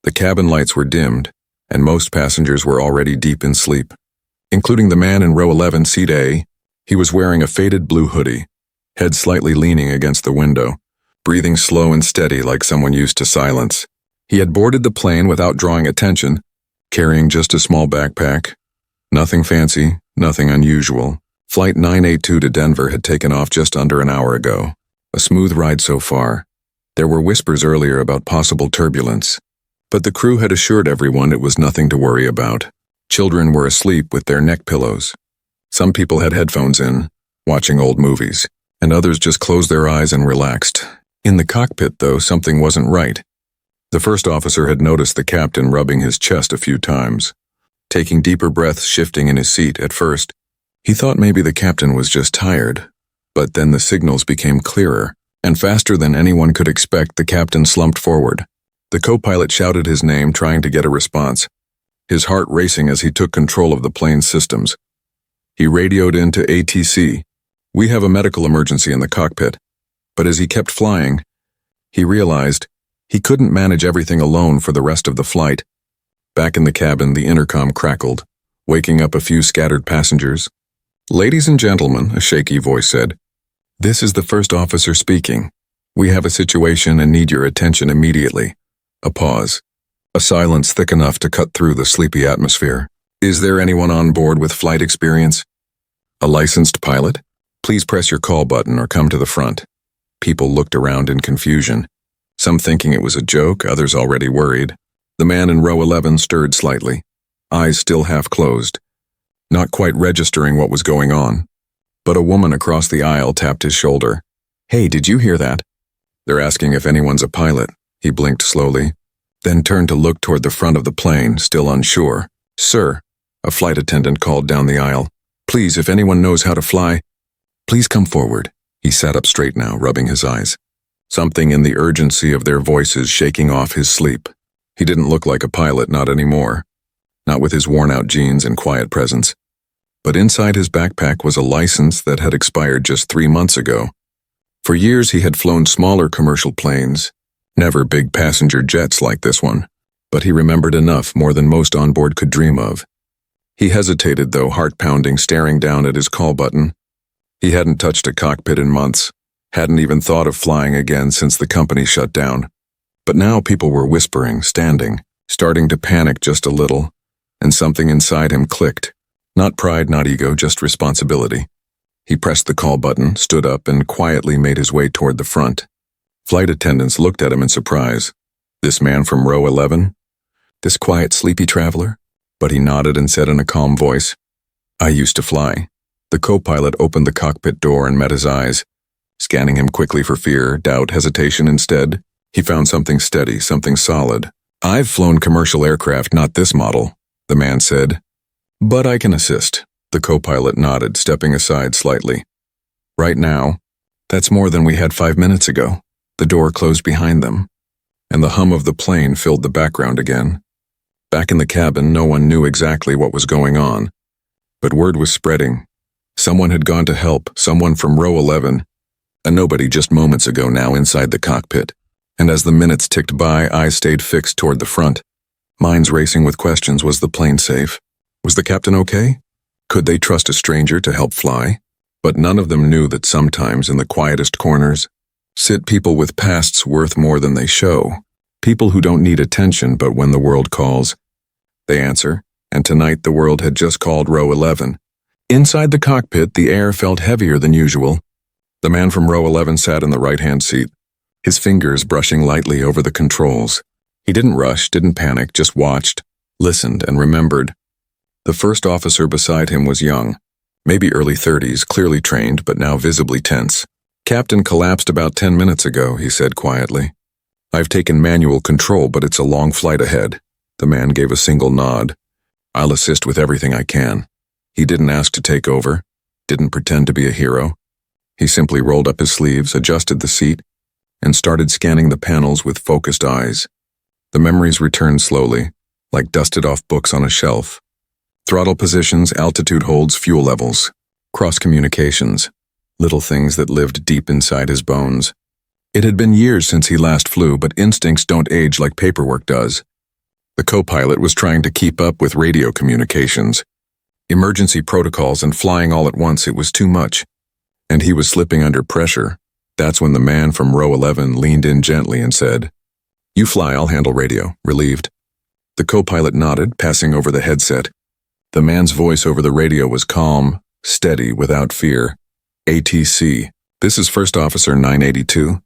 The cabin lights were dimmed, and most passengers were already deep in sleep, including the man in row 11, seat A. He was wearing a faded blue hoodie, head slightly leaning against the window, breathing slow and steady like someone used to silence. He had boarded the plane without drawing attention, carrying just a small backpack. Nothing fancy, nothing unusual. Flight 982 to Denver had taken off just under an hour ago. A smooth ride so far. There were whispers earlier about possible turbulence, but the crew had assured everyone it was nothing to worry about. Children were asleep with their neck pillows. Some people had headphones in, watching old movies, and others just closed their eyes and relaxed. In the cockpit, though, something wasn't right. The first officer had noticed the captain rubbing his chest a few times, taking deeper breaths, shifting in his seat. At first, he thought maybe the captain was just tired, but then the signals became clearer, and faster than anyone could expect, the captain slumped forward. The co-pilot shouted his name, trying to get a response, his heart racing as he took control of the plane's systems. He radioed into ATC, "We have a medical emergency in the cockpit." But as he kept flying, he realized he couldn't manage everything alone for the rest of the flight. Back in the cabin, the intercom crackled, waking up a few scattered passengers. "Ladies and gentlemen," a shaky voice said, "this is the first officer speaking. We have a situation and need your attention immediately." A pause. A silence thick enough to cut through the sleepy atmosphere. "Is there anyone on board with flight experience? A licensed pilot? Please press your call button or come to the front." People looked around in confusion, some thinking it was a joke, others already worried. The man in row 11 stirred slightly, eyes still half closed, not quite registering what was going on. But a woman across the aisle tapped his shoulder. "Hey, did you hear that? They're asking if anyone's a pilot." He blinked slowly, then turned to look toward the front of the plane, still unsure. "Sir," a flight attendant called down the aisle, "please, if anyone knows how to fly, please come forward." He sat up straight now, rubbing his eyes, something in the urgency of their voices shaking off his sleep. He didn't look like a pilot, not anymore, not with his worn-out jeans and quiet presence. But inside his backpack was a license that had expired just 3 months ago. For years he had flown smaller commercial planes, never big passenger jets like this one, but he remembered enough, more than most on board could dream of. He hesitated, though, heart pounding, staring down at his call button. He hadn't touched a cockpit in months, hadn't even thought of flying again since the company shut down. But now people were whispering, standing, starting to panic just a little, and something inside him clicked. Not pride, not ego, just responsibility. He pressed the call button, stood up, and quietly made his way toward the front. Flight attendants looked at him in surprise. This man from row 11? This quiet, sleepy traveler? But he nodded and said in a calm voice, "I used to fly." The co-pilot opened the cockpit door and met his eyes, scanning him quickly for fear, doubt, hesitation. Instead, he found something steady, something solid. "I've flown commercial aircraft, not this model," the man said. "But I can assist." The co-pilot nodded, stepping aside slightly. "Right now, that's more than we had 5 minutes ago." The door closed behind them, and the hum of the plane filled the background again. Back in the cabin, no one knew exactly what was going on, but word was spreading. Someone had gone to help, someone from row 11, a nobody just moments ago now inside the cockpit. And as the minutes ticked by, eyes stayed fixed toward the front, minds racing with questions. Was the plane safe? Was the captain okay? Could they trust a stranger to help fly? But none of them knew that sometimes in the quietest corners sit people with pasts worth more than they show. People who don't need attention, but when the world calls, they answer. And tonight the world had just called row 11. Inside the cockpit, the air felt heavier than usual. The man from row 11 sat in the right-hand seat, his fingers brushing lightly over the controls. He didn't rush, didn't panic, just watched, listened, and remembered. The first officer beside him was young, maybe early 30s, clearly trained, but now visibly tense. "Captain collapsed about 10 minutes ago," he said quietly. "I've taken manual control, but it's a long flight ahead." The man gave a single nod. "I'll assist with everything I can." He didn't ask to take over, didn't pretend to be a hero. He simply rolled up his sleeves, adjusted the seat, and started scanning the panels with focused eyes. The memories returned slowly, like dusted-off books on a shelf. Throttle positions, altitude holds, fuel levels, cross-communications, little things that lived deep inside his bones. It had been years since he last flew, but instincts don't age like paperwork does. The co-pilot was trying to keep up with radio communications, emergency protocols, and flying all at once. It was too much, and he was slipping under pressure. That's when the man from row 11 leaned in gently and said, "You fly, I'll handle radio," relieved. The co-pilot nodded, passing over the headset. The man's voice over the radio was calm, steady, without fear. "ATC, this is First Officer 982.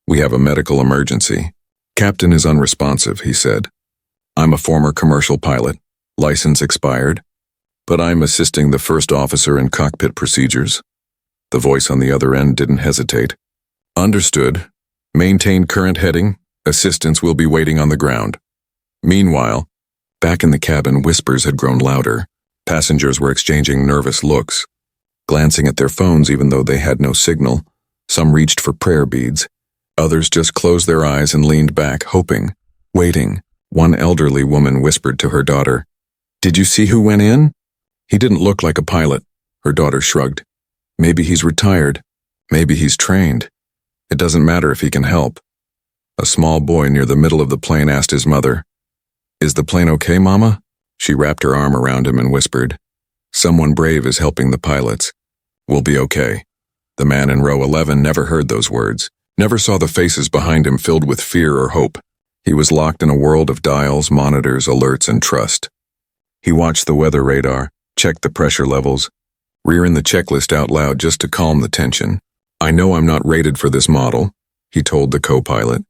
We have a medical emergency. Captain is unresponsive," he said. "I'm a former commercial pilot, license expired, but I'm assisting the first officer in cockpit procedures." The voice on the other end didn't hesitate. "Understood. Maintain current heading. Assistance will be waiting on the ground." Meanwhile, back in the cabin, whispers had grown louder. Passengers were exchanging nervous looks, glancing at their phones even though they had no signal. Some reached for prayer beads. Others just closed their eyes and leaned back, hoping, waiting. One elderly woman whispered to her daughter, "Did you see who went in?" "He didn't look like a pilot," her daughter shrugged. "Maybe he's retired. Maybe he's trained. It doesn't matter if he can help." A small boy near the middle of the plane asked his mother, "Is the plane okay, Mama?" She wrapped her arm around him and whispered, "Someone brave is helping the pilots. We'll be okay." The man in row 11 never heard those words, never saw the faces behind him filled with fear or hope. He was locked in a world of dials, monitors, alerts, and trust. He watched the weather radar, checked the pressure levels, reread the checklist out loud just to calm the tension. "I know I'm not rated for this model," he told the co-pilot,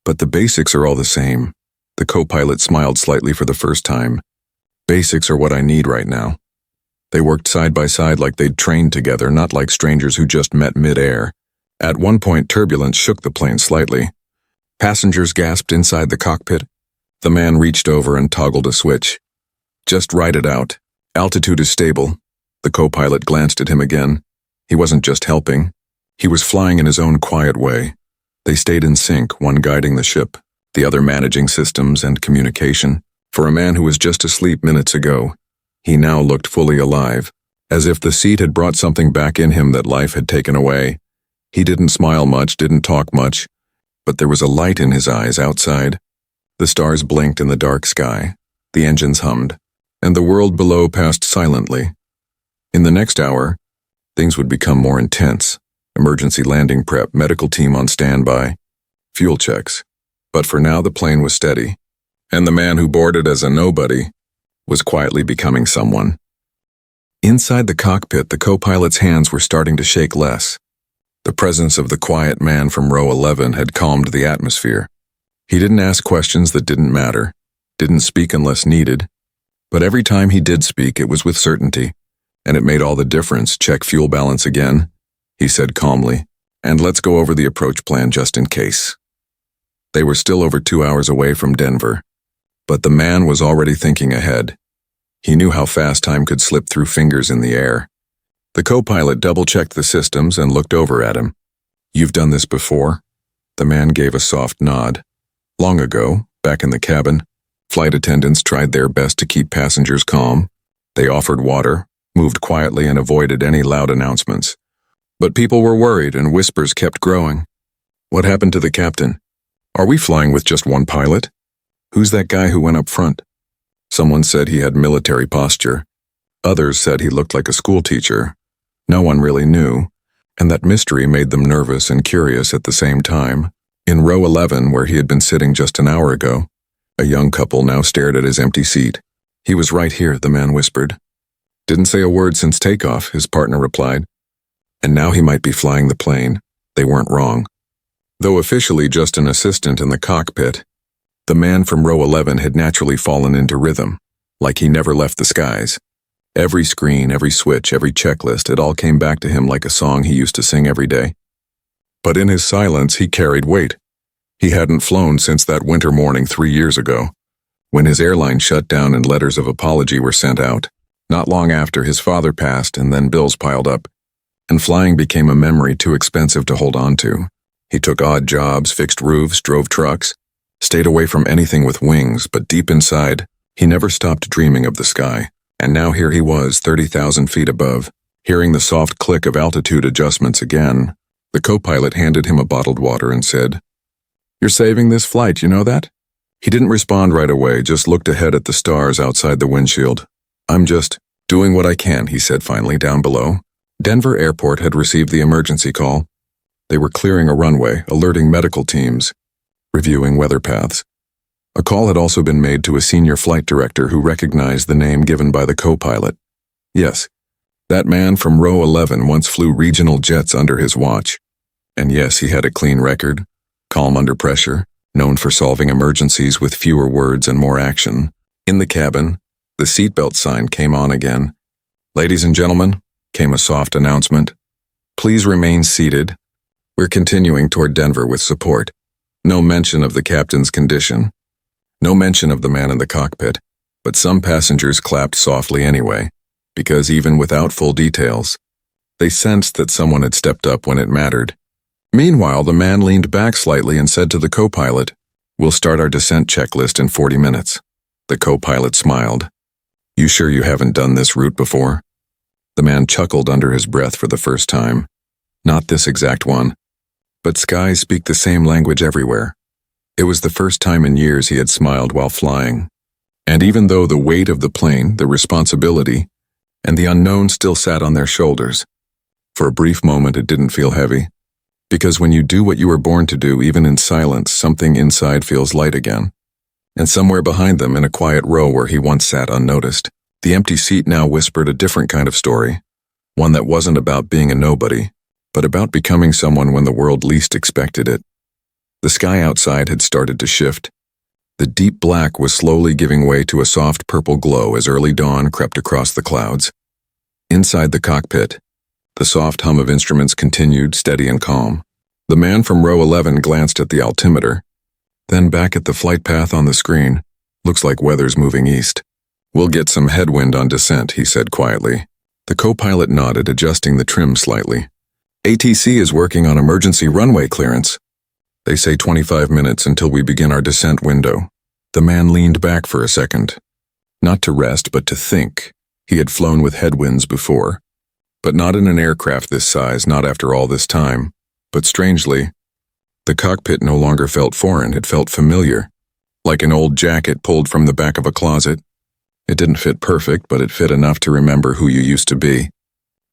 "but the basics are all the same." The co-pilot smiled slightly for the first time. "Basics are what I need right now." They worked side by side like they'd trained together, not like strangers who just met mid-air. At one point, turbulence shook the plane slightly. Passengers gasped inside the cockpit. The man reached over and toggled a switch. "Just ride it out. Altitude is stable." The co-pilot glanced at him again. He wasn't just helping. He was flying in his own quiet way. They stayed in sync, one guiding the ship, the other managing systems and communication. For a man who was just asleep minutes ago, he now looked fully alive, as if the seat had brought something back in him that life had taken away. He didn't smile much, didn't talk much, but there was a light in his eyes outside. The stars blinked in the dark sky, the engines hummed, and the world below passed silently. In the next hour, things would become more intense. Emergency landing prep, medical team on standby, fuel checks. But for now the plane was steady, and the man who boarded as a nobody was quietly becoming someone. Inside the cockpit, the co-pilot's hands were starting to shake less. The presence of the quiet man from row 11 had calmed the atmosphere. He didn't ask questions that didn't matter, didn't speak unless needed, but every time he did speak, it was with certainty, and it made all the difference. "Check fuel balance again," he said calmly, "and let's go over the approach plan just in case." They were still over 2 hours away from Denver, but the man was already thinking ahead. He knew how fast time could slip through fingers in the air. The co-pilot double-checked the systems and looked over at him. "You've done this before?" The man gave a soft nod. "Long ago, back in the cabin, flight attendants tried their best to keep passengers calm. They offered water, moved quietly, and avoided any loud announcements. But people were worried and whispers kept growing. What happened to the captain? Are we flying with just one pilot? Who's that guy who went up front?" Someone said he had military posture. Others said he looked like a school teacher. No one really knew, and that mystery made them nervous and curious at the same time. In row 11, where he had been sitting just an hour ago, a young couple now stared at his empty seat. "He was right here," the man whispered. "Didn't say a word since takeoff," his partner replied. "And now he might be flying the plane." They weren't wrong. Though officially just an assistant in the cockpit, the man from row 11 had naturally fallen into rhythm, like he never left the skies. Every screen, every switch, every checklist, it all came back to him like a song he used to sing every day. But in his silence, he carried weight. He hadn't flown since that winter morning 3 years ago, when his airline shut down and letters of apology were sent out. Not long after, his father passed, and then bills piled up, and flying became a memory too expensive to hold on to. He took odd jobs, fixed roofs, drove trucks, stayed away from anything with wings, but deep inside, he never stopped dreaming of the sky. And now here he was, 30,000 feet above, hearing the soft click of altitude adjustments again. The co-pilot handed him a bottled water and said, "You're saving this flight, you know that?" He didn't respond right away, just looked ahead at the stars outside the windshield. "I'm just doing what I can," he said finally, down below. Denver Airport had received the emergency call. They were clearing a runway, alerting medical teams, reviewing weather paths. A call had also been made to a senior flight director who recognized the name given by the co-pilot. Yes, that man from row 11 once flew regional jets under his watch. And yes, he had a clean record, calm under pressure, known for solving emergencies with fewer words and more action. In the cabin, the seatbelt sign came on again. "Ladies and gentlemen," came a soft announcement, "please remain seated. We're continuing toward Denver with support." No mention of the captain's condition. No mention of the man in the cockpit, but some passengers clapped softly anyway, because even without full details, they sensed that someone had stepped up when it mattered. Meanwhile, the man leaned back slightly and said to the co-pilot, "We'll start our descent checklist in 40 minutes. The co-pilot smiled. "You sure you haven't done this route before?" The man chuckled under his breath for the first time. "Not this exact one. But skies speak the same language everywhere." It was the first time in years he had smiled while flying. And even though the weight of the plane, the responsibility, and the unknown still sat on their shoulders, for a brief moment it didn't feel heavy. Because when you do what you were born to do, even in silence, something inside feels light again. And somewhere behind them, in a quiet row where he once sat unnoticed, the empty seat now whispered a different kind of story. One that wasn't about being a nobody, but about becoming someone when the world least expected it. The sky outside had started to shift. The deep black was slowly giving way to a soft purple glow as early dawn crept across the clouds. Inside the cockpit, the soft hum of instruments continued, steady and calm. The man from row 11 glanced at the altimeter, then back at the flight path on the screen. "Looks like weather's moving east. We'll get some headwind on descent," he said quietly. The co-pilot nodded, adjusting the trim slightly. "ATC is working on emergency runway clearance. They say 25 minutes until we begin our descent window." The man leaned back for a second. Not to rest, but to think. He had flown with headwinds before. But not in an aircraft this size, not after all this time. But strangely, the cockpit no longer felt foreign, it felt familiar. Like an old jacket pulled from the back of a closet. It didn't fit perfect, but it fit enough to remember who you used to be.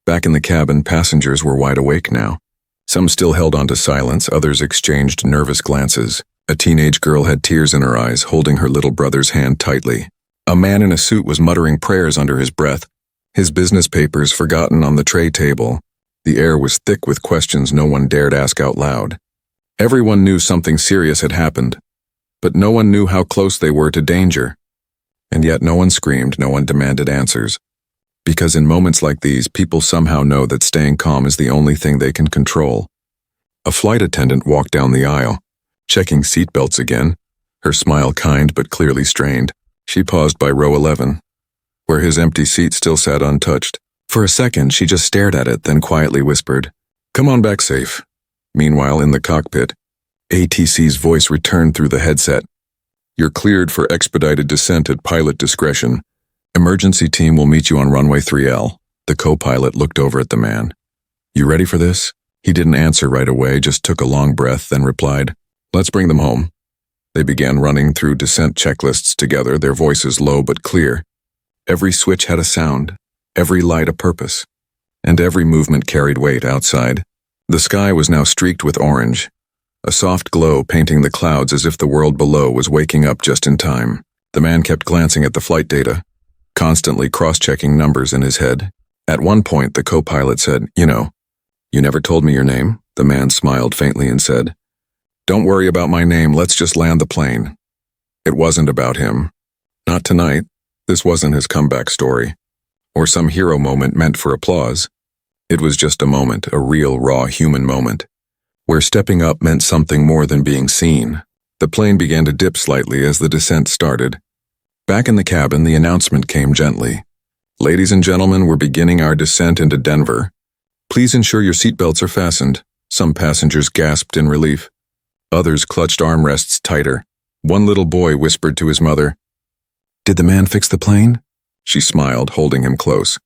Back in the cabin, passengers were wide awake now. Some still held on to silence, others exchanged nervous glances. A teenage girl had tears in her eyes, holding her little brother's hand tightly. A man in a suit was muttering prayers under his breath, his business papers forgotten on the tray table. The air was thick with questions no one dared ask out loud. Everyone knew something serious had happened, but no one knew how close they were to danger. And yet no one screamed, no one demanded answers. Because in moments like these, people somehow know that staying calm is the only thing they can control. A flight attendant walked down the aisle, checking seatbelts again, her smile kind but clearly strained. She paused by row 11, where his empty seat still sat untouched. For a second, she just stared at it, then quietly whispered, "Come on back safe." Meanwhile, in the cockpit, ATC's voice returned through the headset. "You're cleared for expedited descent at pilot discretion. Emergency team will meet you on runway 3L. The co-pilot looked over at the man. "You ready for this?" He didn't answer right away, just took a long breath, then replied, "Let's bring them home." They began running through descent checklists together, their voices low but clear. Every switch had a sound, every light a purpose, and every movement carried weight outside. The sky was now streaked with orange, a soft glow painting the clouds as if the world below was waking up just in time. The man kept glancing at the flight data, constantly cross-checking numbers in his head. At one point, the co-pilot said, You never told me your name." The man smiled faintly and said, "Don't worry about my name, let's just land the plane." It wasn't about him. Not tonight. This wasn't his comeback story, or some hero moment meant for applause. It was just a moment, a real, raw human moment, where stepping up meant something more than being seen. The plane began to dip slightly as the descent started. Back in the cabin, the announcement came gently. "Ladies and gentlemen, we're beginning our descent into Denver. Please ensure your seatbelts are fastened." Some passengers gasped in relief. Others clutched armrests tighter. One little boy whispered to his mother, "Did the man fix the plane?" She smiled, holding him close.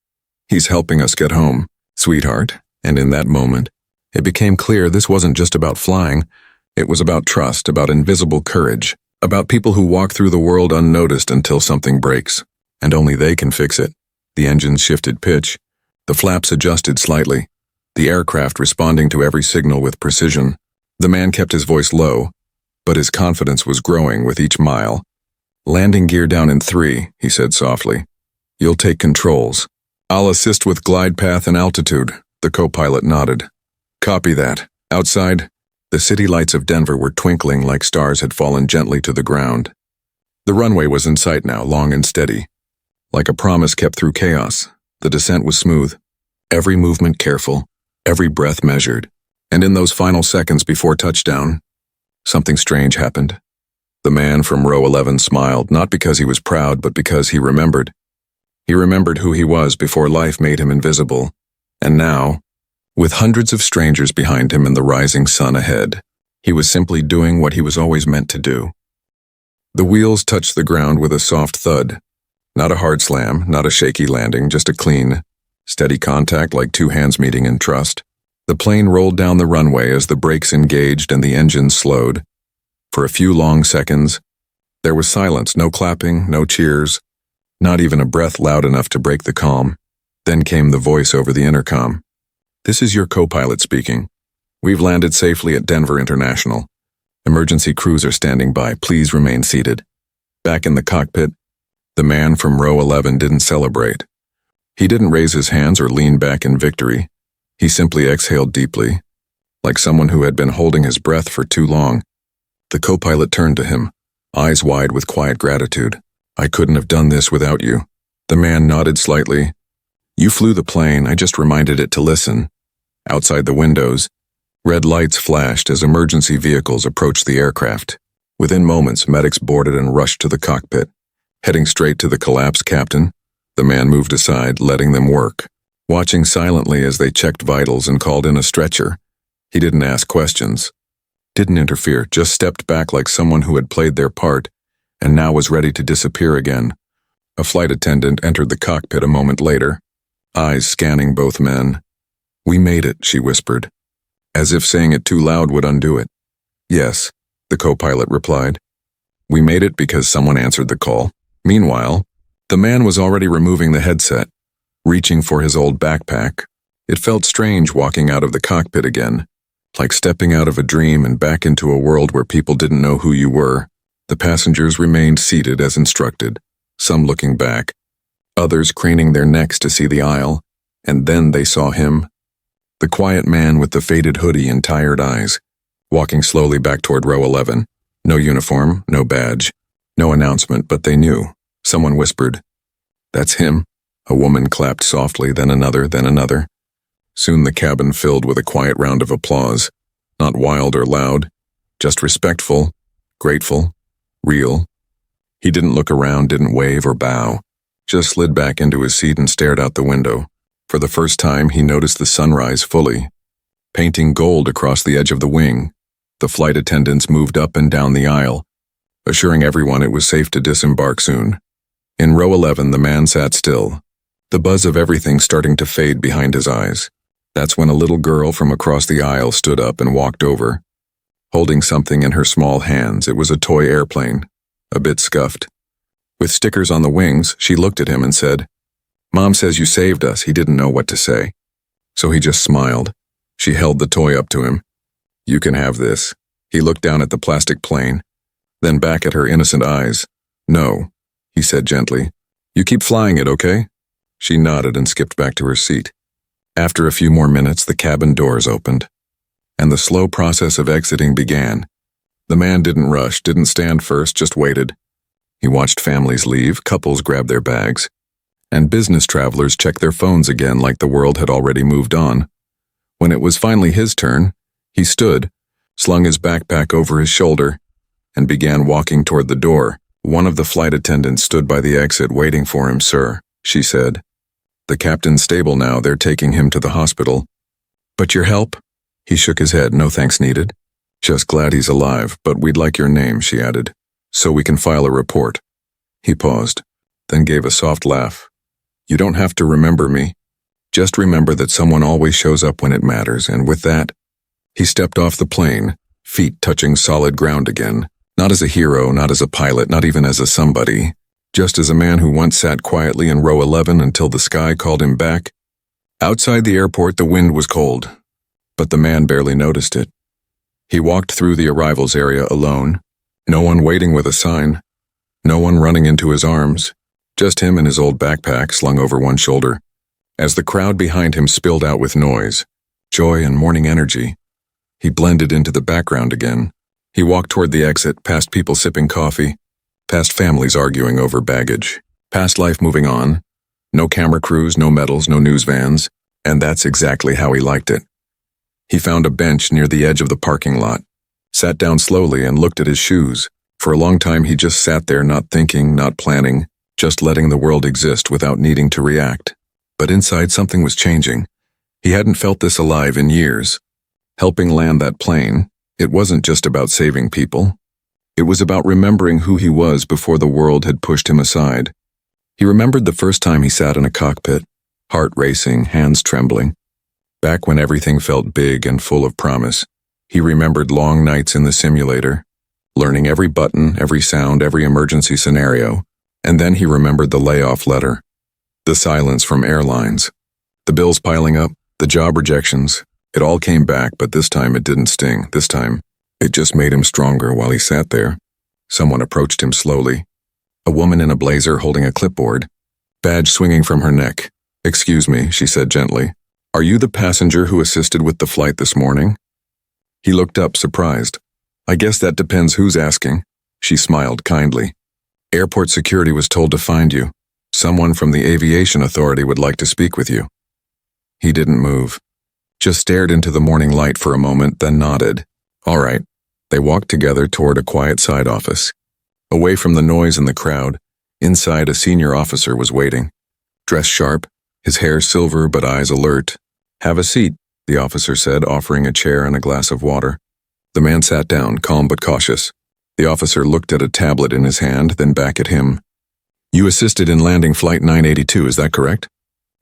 "He's helping us get home, sweetheart." And in that moment, it became clear this wasn't just about flying. It was about trust, about invisible courage. About people who walk through the world unnoticed until something breaks, and only they can fix it. The engines shifted pitch. The flaps adjusted slightly, the aircraft responding to every signal with precision. The man kept his voice low, but his confidence was growing with each mile. "Landing gear down in 3, he said softly. "You'll take controls. I'll assist with glide path and altitude." The co-pilot nodded. "Copy that." Outside, the city lights of Denver were twinkling like stars had fallen gently to the ground. The runway was in sight now, long and steady. Like a promise kept through chaos, the descent was smooth. Every movement careful, every breath measured. And in those final seconds before touchdown, something strange happened. The man from row 11 smiled, not because he was proud, but because he remembered. He remembered who he was before life made him invisible. And now, with hundreds of strangers behind him and the rising sun ahead, he was simply doing what he was always meant to do. The wheels touched the ground with a soft thud. Not a hard slam, not a shaky landing, just a clean, steady contact like two hands meeting in trust. The plane rolled down the runway as the brakes engaged and the engines slowed. For a few long seconds, there was silence, no clapping, no cheers, not even a breath loud enough to break the calm. Then came the voice over the intercom. "This is your co-pilot speaking. We've landed safely at Denver International. Emergency crews are standing by. Please remain seated." Back in the cockpit, the man from row 11 didn't celebrate. He didn't raise his hands or lean back in victory. He simply exhaled deeply, like someone who had been holding his breath for too long. The co-pilot turned to him, eyes wide with quiet gratitude. "I couldn't have done this without you." The man nodded slightly. "You flew the plane, I just reminded it to listen." Outside the windows, red lights flashed as emergency vehicles approached the aircraft. Within moments, medics boarded and rushed to the cockpit. Heading straight to the collapsed captain, the man moved aside, letting them work. Watching silently as they checked vitals and called in a stretcher. He didn't ask questions, didn't interfere, just stepped back like someone who had played their part and now was ready to disappear again. A flight attendant entered the cockpit a moment later, eyes scanning both men. "We made it," she whispered, as if saying it too loud would undo it. "Yes," the co-pilot replied. "We made it because someone answered the call." Meanwhile, the man was already removing the headset, reaching for his old backpack. It felt strange walking out of the cockpit again, like stepping out of a dream and back into a world where people didn't know who you were. The passengers remained seated as instructed, some looking back, others craning their necks to see the aisle, and then they saw him. The quiet man with the faded hoodie and tired eyes, walking slowly back toward row 11. No uniform, no badge, no announcement, but they knew. Someone whispered, "That's him." A woman clapped softly, then another, then another. Soon the cabin filled with a quiet round of applause, not wild or loud, just respectful, grateful, real. He didn't look around, didn't wave or bow, just slid back into his seat and stared out the window. For the first time, he noticed the sunrise fully, painting gold across the edge of the wing. The flight attendants moved up and down the aisle, assuring everyone it was safe to disembark soon. In row 11, the man sat still, the buzz of everything starting to fade behind his eyes. That's when a little girl from across the aisle stood up and walked over, holding something in her small hands. It was a toy airplane, a bit scuffed. With stickers on the wings, she looked at him and said, "Mom says you saved us." He didn't know what to say, so he just smiled. She held the toy up to him. "You can have this." He looked down at the plastic plane, then back at her innocent eyes. "No," he said gently. "You keep flying it, okay?" She nodded and skipped back to her seat. After a few more minutes, the cabin doors opened, and the slow process of exiting began. The man didn't rush, didn't stand first, just waited. He watched families leave, couples grab their bags, and business travelers check their phones again like the world had already moved on. When it was finally his turn, he stood, slung his backpack over his shoulder, and began walking toward the door. One of the flight attendants stood by the exit waiting for him. "Sir," she said. "The captain's stable now, they're taking him to the hospital." "But your help?" He shook his head. "No thanks needed. Just glad he's alive, but we'd like your name," she added, "so we can file a report." He paused, then gave a soft laugh. "You don't have to remember me. Just remember that someone always shows up when it matters," and with that, he stepped off the plane, feet touching solid ground again. Not as a hero, not as a pilot, not even as a somebody. Just as a man who once sat quietly in row 11 until the sky called him back. Outside the airport, the wind was cold, but the man barely noticed it. He walked through the arrivals area alone, no one waiting with a sign, no one running into his arms, just him and his old backpack slung over one shoulder. As the crowd behind him spilled out with noise, joy and morning energy, he blended into the background again. He walked toward the exit, past people sipping coffee, past families arguing over baggage, past life moving on. No camera crews, no medals, no news vans, and that's exactly how he liked it. He found a bench near the edge of the parking lot, sat down slowly and looked at his shoes. For a long time he just sat there, not thinking, not planning, just letting the world exist without needing to react. But inside something was changing. He hadn't felt this alive in years. Helping land that plane, it wasn't just about saving people. It was about remembering who he was before the world had pushed him aside. He remembered the first time he sat in a cockpit, heart racing, hands trembling. Back when everything felt big and full of promise, he remembered long nights in the simulator, learning every button, every sound, every emergency scenario, and then he remembered the layoff letter, the silence from airlines, the bills piling up, the job rejections. It all came back, but this time it didn't sting. This time, it just made him stronger while he sat there. Someone approached him slowly. A woman in a blazer holding a clipboard, badge swinging from her neck. "Excuse me," she said gently. "Are you the passenger who assisted with the flight this morning?" He looked up, surprised. "I guess that depends who's asking." She smiled kindly. "Airport security was told to find you. Someone from the aviation authority would like to speak with you." He didn't move, just stared into the morning light for a moment, then nodded. "All right." They walked together toward a quiet side office. Away from the noise and the crowd, inside a senior officer was waiting. Dressed sharp, his hair silver but eyes alert. "Have a seat," the officer said, offering a chair and a glass of water. The man sat down, calm but cautious. The officer looked at a tablet in his hand, then back at him. "You assisted in landing Flight 982, is that correct?"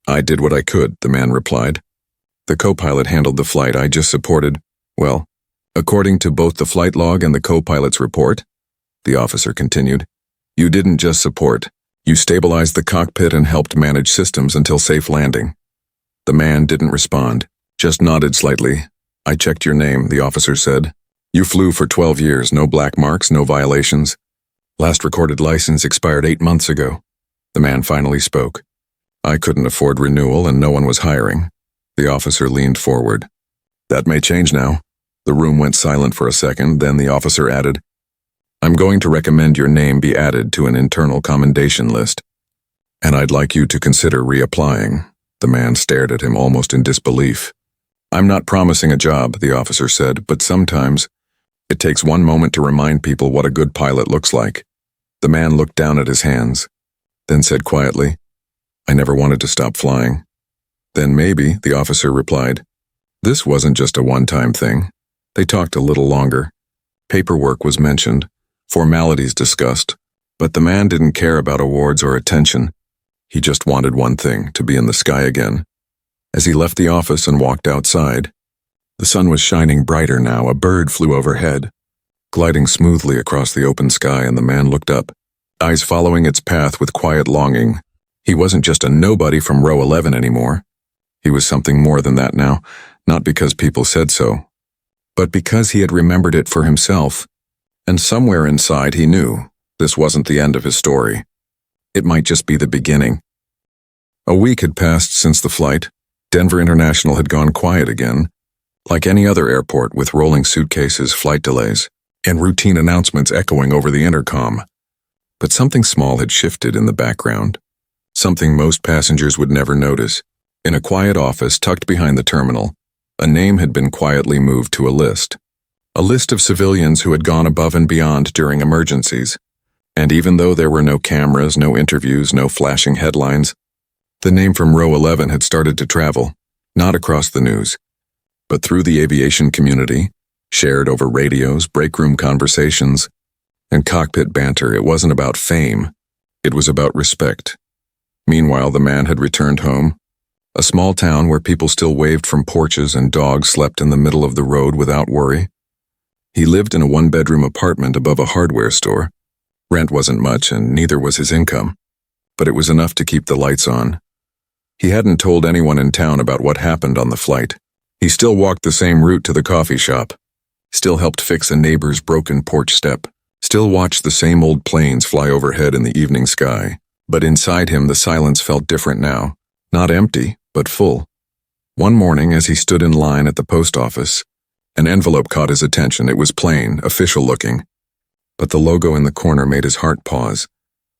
"I did what I could," the man replied. "The co-pilot handled the flight. I just supported, well, according to both the flight log and the co-pilot's report," the officer continued. "You didn't just support. You stabilized the cockpit and helped manage systems until safe landing." The man didn't respond, just nodded slightly. "I checked your name," the officer said. "You flew for 12 years, no black marks, no violations. Last recorded license expired 8 months ago." The man finally spoke. "I couldn't afford renewal and no one was hiring." The officer leaned forward. "That may change now." The room went silent for a second, then the officer added, "I'm going to recommend your name be added to an internal commendation list. And I'd like you to consider reapplying." The man stared at him almost in disbelief. "I'm not promising a job," the officer said, "but sometimes it takes one moment to remind people what a good pilot looks like." The man looked down at his hands, then said quietly, "I never wanted to stop flying." "Then maybe," the officer replied. This wasn't just a one-time thing. They talked a little longer. Paperwork was mentioned, formalities discussed, but the man didn't care about awards or attention. He just wanted one thing, to be in the sky again. As he left the office and walked outside, the sun was shining brighter now. A bird flew overhead, gliding smoothly across the open sky, and the man looked up, eyes following its path with quiet longing. He wasn't just a nobody from row 11 anymore. He was something more than that now, not because people said so, but because he had remembered it for himself. And somewhere inside he knew this wasn't the end of his story. It might just be the beginning. A week had passed since the flight. Denver International had gone quiet again, like any other airport, with rolling suitcases, flight delays, and routine announcements echoing over the intercom. But something small had shifted in the background, something most passengers would never notice. In a quiet office tucked behind the terminal, a name had been quietly moved to a list of civilians who had gone above and beyond during emergencies. And even though there were no cameras, no interviews, no flashing headlines, the name from row 11 had started to travel, not across the news, but through the aviation community, shared over radios, break room conversations, and cockpit banter. It wasn't about fame. It was about respect. Meanwhile, the man had returned home, a small town where people still waved from porches and dogs slept in the middle of the road without worry. He lived in a one-bedroom apartment above a hardware store. Rent wasn't much, and neither was his income, but it was enough to keep the lights on. He hadn't told anyone in town about what happened on the flight. He still walked the same route to the coffee shop, still helped fix a neighbor's broken porch step, still watched the same old planes fly overhead in the evening sky. But inside him the silence felt different now, not empty, but full. One morning, as he stood in line at the post office, an envelope caught his attention. It was plain, official-looking, but the logo in the corner made his heart pause.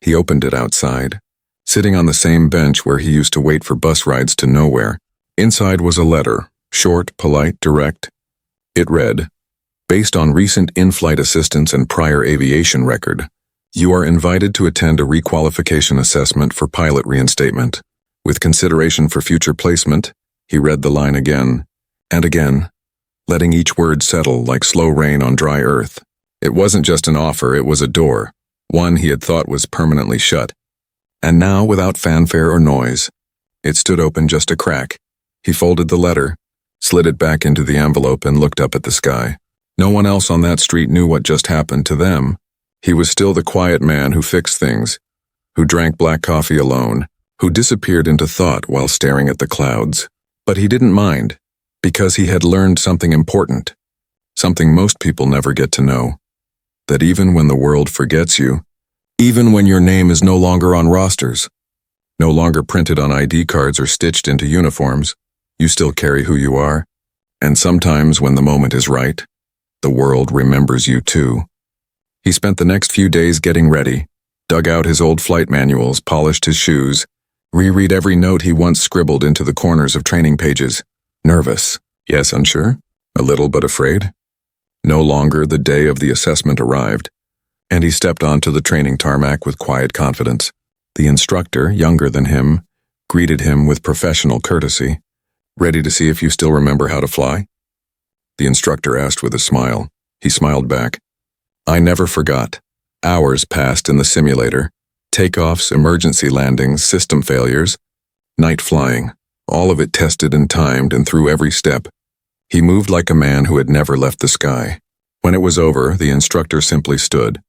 He opened it outside, sitting on the same bench where he used to wait for bus rides to nowhere. Inside was a letter, short, polite, direct. It read, "Based on recent in-flight assistance and prior aviation record, you are invited to attend a requalification assessment for pilot reinstatement. With consideration for future placement," he read the line again and again, letting each word settle like slow rain on dry earth. It wasn't just an offer, it was a door, one he had thought was permanently shut. And now, without fanfare or noise, it stood open just a crack. He folded the letter, slid it back into the envelope, and looked up at the sky. No one else on that street knew what just happened to them. He was still the quiet man who fixed things, who drank black coffee alone, who disappeared into thought while staring at the clouds. But he didn't mind, because he had learned something important, something most people never get to know, that even when the world forgets you, even when your name is no longer on rosters, no longer printed on ID cards or stitched into uniforms, you still carry who you are. And sometimes when the moment is right, the world remembers you too. He spent the next few days getting ready, dug out his old flight manuals, polished his shoes, reread every note he once scribbled into the corners of training pages. Nervous, yes, unsure, a little but afraid. No longer the day of the assessment arrived, and he stepped onto the training tarmac with quiet confidence. The instructor, younger than him, greeted him with professional courtesy. "Ready to see if you still remember how to fly?" The instructor asked with a smile. He smiled back. "I never forgot." Hours passed in the simulator. Takeoffs, emergency landings, system failures, night flying, all of it tested and timed, and through every step, he moved like a man who had never left the sky. When it was over, the instructor simply stood,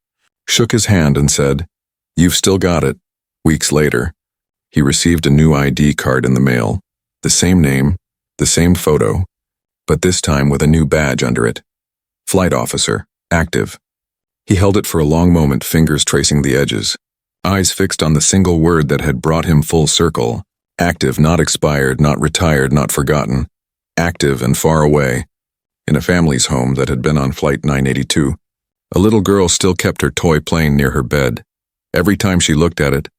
shook his hand and said, "You've still got it." Weeks later, he received a new ID card in the mail, the same name, the same photo, but this time with a new badge under it. Flight officer, active. He held it for a long moment, fingers tracing the edges, eyes fixed on the single word that had brought him full circle. Active, not expired, not retired, not forgotten. Active and far away, in a family's home that had been on Flight 982. A little girl still kept her toy plane near her bed. Every time she looked at it,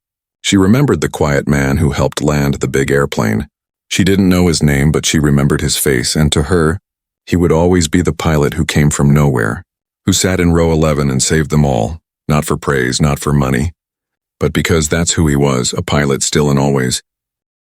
she remembered the quiet man who helped land the big airplane. She didn't know his name, but she remembered his face, and to her, he would always be the pilot who came from nowhere, who sat in row 11 and saved them all, not for praise, not for money, but because that's who he was, a pilot still and always.